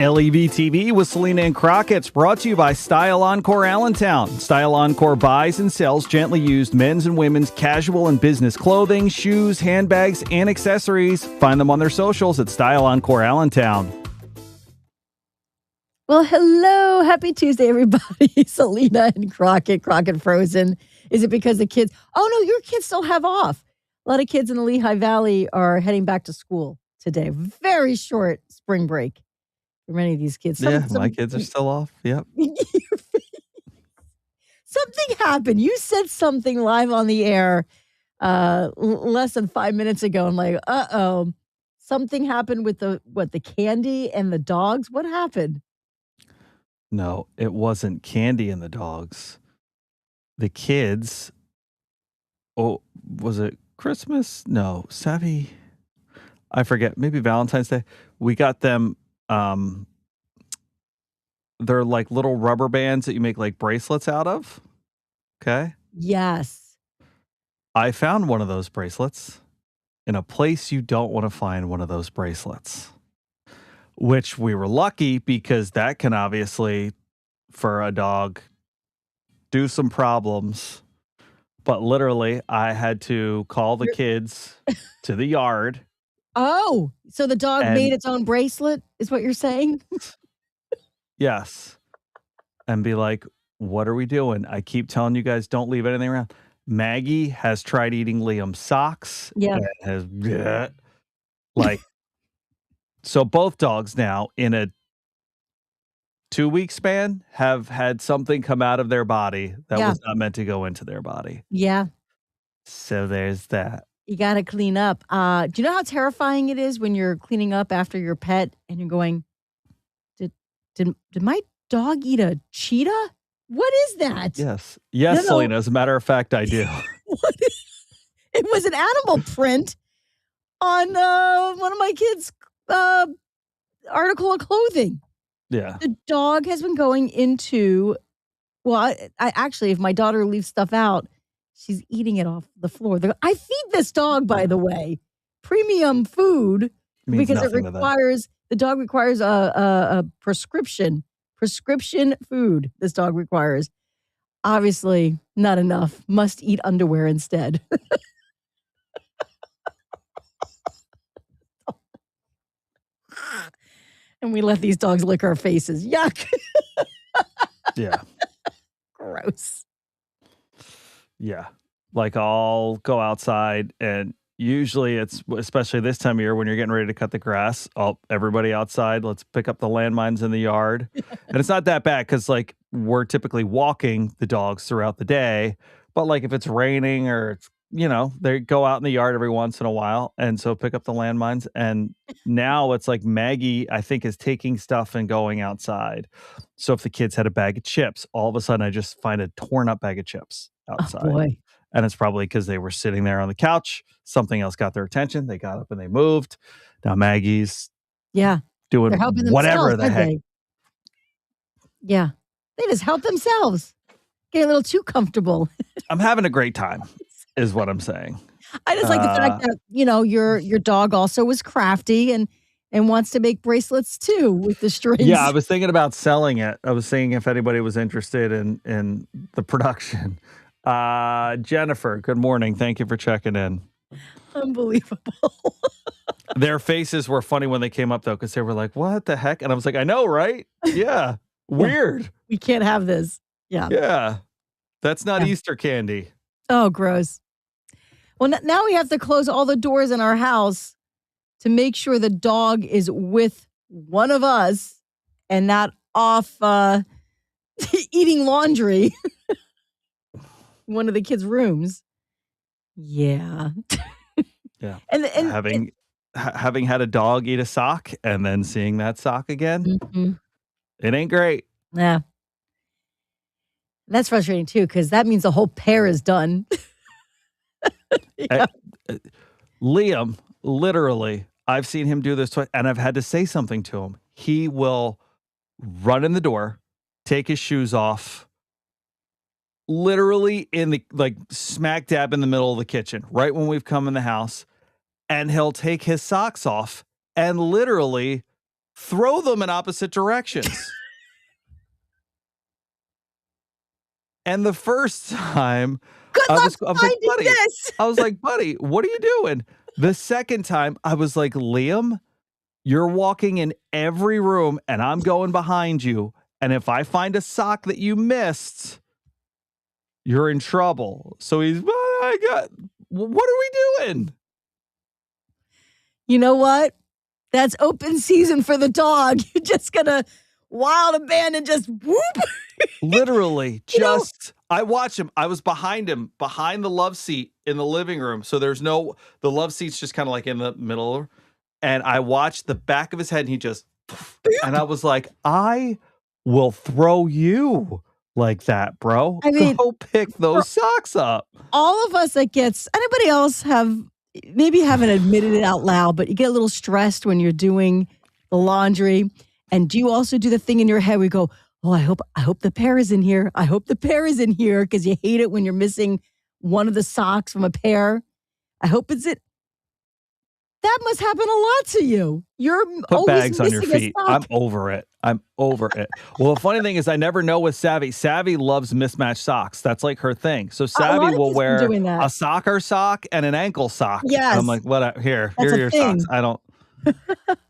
LEV with Selena and Crockett's brought to you by Style Encore Allentown. Style Encore buys and sells gently used men's and women's casual and business clothing, shoes, handbags, and accessories. Find them on their socials at Style Encore Allentown. Well, hello. Happy Tuesday, everybody. Selena and Crockett frozen. Is it because the kids... Oh, no, your kids still have off. A lot of kids in the Lehigh Valley are heading back to school today. Very short spring break. For many of these kids. My kids are still off. Yep. Something happened. You said something live on the air less than 5 minutes ago. I'm like, uh-oh. Something happened with the candy and the dogs? What happened? No, it wasn't candy and the dogs. The kids, was it Christmas? No, Savvy. I forget. Maybe Valentine's Day. We got them... they're like little rubber bands that you make like bracelets out of. Okay. Yes. I found one of those bracelets in a place you don't want to find one of those bracelets, which we were lucky because that can obviously, for a dog, do some problems. But literally, I had to call the kids to the yard. Oh, so the dog made its own bracelet, is what you're saying? Yes. And be like, what are we doing? I keep telling you guys, don't leave anything around. Maggie has tried eating Liam's socks. Yeah. And has, so both dogs now in a 2-week span have had something come out of their body that was not meant to go into their body. Yeah. So there's that. You got to clean up. Do you know how terrifying it is when you're cleaning up after your pet and you're going, did my dog eat a cheetah? What is that? Yes. Yes, no. Selena. As a matter of fact, I do. It was an animal print on one of my kids' article of clothing. Yeah. The dog has been going into, I actually, if my daughter leaves stuff out, she's eating it off the floor. I feed this dog, by the way, premium food because the dog requires a prescription food. This dog requires. Obviously, not enough. Must eat underwear instead. And we let these dogs lick our faces. Yuck. Yeah. Gross. Yeah. Like I'll go outside and usually it's, especially this time of year when you're getting ready to cut the grass, everybody outside, let's pick up the landmines in the yard. And it's not that bad because like we're typically walking the dogs throughout the day. But like if it's raining or it's, they go out in the yard every once in a while. And so pick up the landmines. And now it's like Maggie, I think, is taking stuff and going outside. So if the kids had a bag of chips, all of a sudden I just find a torn up bag of chips outside. Oh, boy. And it's probably because they were sitting there on the couch. Something else got their attention. They got up and they moved. Now Maggie's doing whatever the heck. Yeah. They just help themselves. Get a little too comfortable. I'm having a great time, is what I'm saying. I just like the fact that, your dog also was crafty and wants to make bracelets too with the strings. Yeah, I was thinking about selling it. I was seeing if anybody was interested in the production. Jennifer, good morning. Thank you for checking in. Unbelievable. Their faces were funny when they came up though, because they were like, what the heck? And I was like, I know, right? Yeah. Weird. We can't have this. Yeah. Yeah. That's not Easter candy. Oh, gross. Well, now we have to close all the doors in our house to make sure the dog is with one of us and not off eating laundry. One of the kids' rooms. Yeah. Yeah. And having had a dog eat a sock and then seeing that sock again, it ain't great. Yeah. That's frustrating too, because that means the whole pair is done. Liam, literally, I've seen him do this twice, and I've had to say something to him. He will run in the door, take his shoes off, literally in the smack dab in the middle of the kitchen, right when we've come in the house, and he'll take his socks off and literally throw them in opposite directions. And the first time, Good I luck was like, finding buddy, this. I was like, buddy, what are you doing? The second time, I was like, Liam, you're walking in every room and I'm going behind you. And if I find a sock that you missed, you're in trouble. So he's, what are we doing? You know what? That's open season for the dog. You're just gonna wild abandon, just whoop. Literally, I watch him. I was behind him, behind the love seat in the living room. So the love seat's just kind of like in the middle. And I watched the back of his head and he just, and I was like, I will throw you like that, bro. I mean, go pick those socks up. All of us anybody else maybe haven't admitted it out loud, but you get a little stressed when you're doing the laundry. And do you also do the thing in your head where you go, oh, I hope the pair is in here. I hope the pair is in here, because you hate it when you're missing one of the socks from a pair. I hope it's it. That must happen a lot to you. You're Put always bags on your missing a feet. sock. I'm over it. Well, the funny thing is I never know with Savvy. Savvy loves mismatched socks. That's like her thing. So Savvy will wear a soccer sock and an ankle sock. Yes. And I'm like, what? Here are your socks. I don't.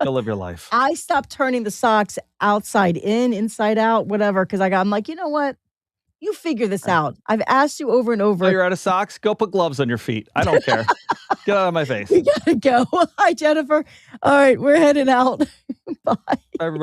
Go live your life. I stopped turning the socks outside in, inside out, whatever, because I'm like, you know what? You figure this out. I've asked you over and over. Oh, you're out of socks? Go put gloves on your feet. I don't care. Get out of my face. We gotta go. Hi, Jennifer. All right, we're heading out. Bye. Everybody.